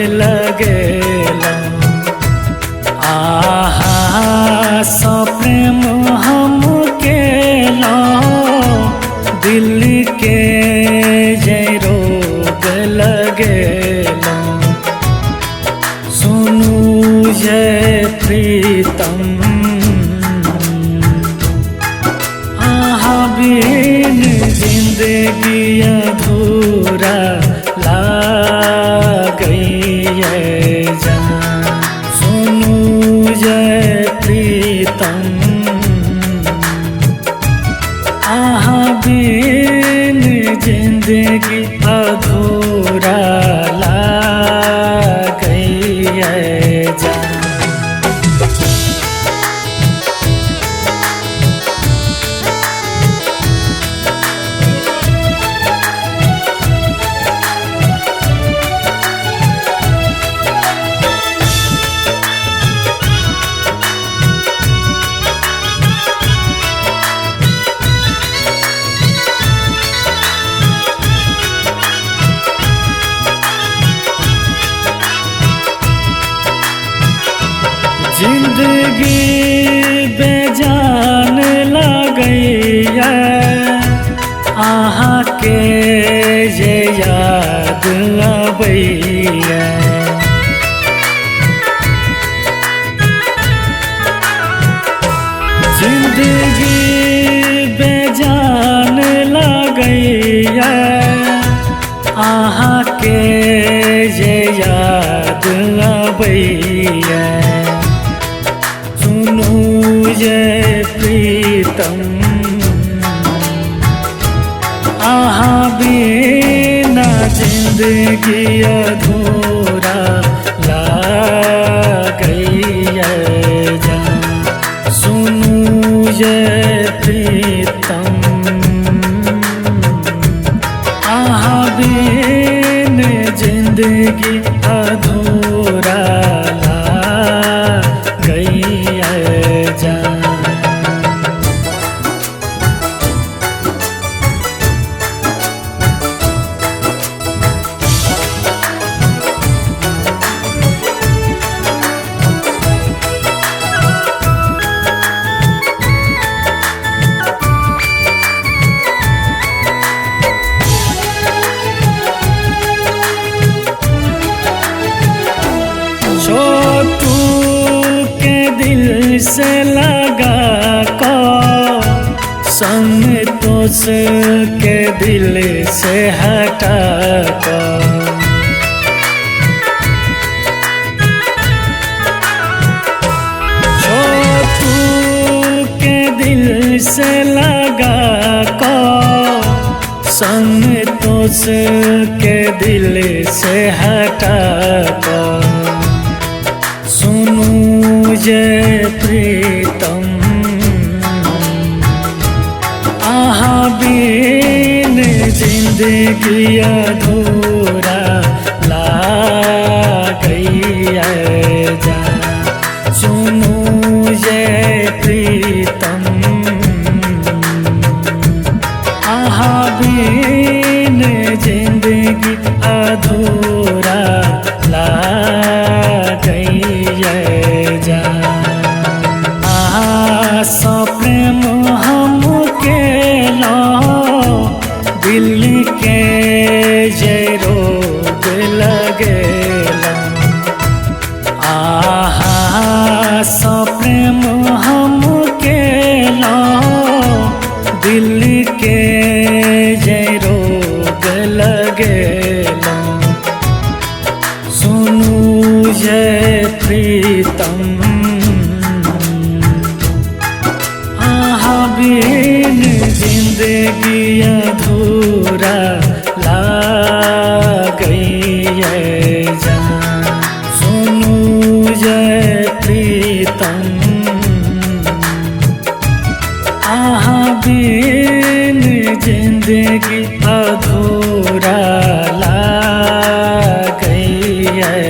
लगेला। आहा सप्रेम हम केला दिल के जे रोग लगेला। सुनू जय प्रीतम आहा बिन जिंदगी अधूरा लागई है जान। सुनू जय प्रीतम आहा बिन जिंदगी अधूरा लागई है जान। जिंदगी बेजान लगैया आहा के जे याद अबैया। जिंदगी बेजान लगैया आहा के जे याद अबैया। सुनू जय प्रीतम आहा बिना जिंदगी अधूरा लागई है जान। सुनू जय प्रीतम आहा बिन जिंदगी अधूरा छोटू के दिल से लगा को संतोष के दिल से हटा को। छोटू के दिल से लगा को संतोष के दिल से हटा को। सुनू जय प्रीतम आहा बिन जिंदगी अधूरा लागई है जान। सुनू जय प्रीतम आहा बिन जिंदगी अधूरा सप्रेम हम केला दिल के जे रोग लगेला। आहा सप्रेम हम केला दिल के जे रोग लगेला। सुनू जय प्रीतम बिन जिंदगी अधूरा लागई है जान। सुनू जय प्रीतम आहा बिन जिंदगी अधूरा लागई है।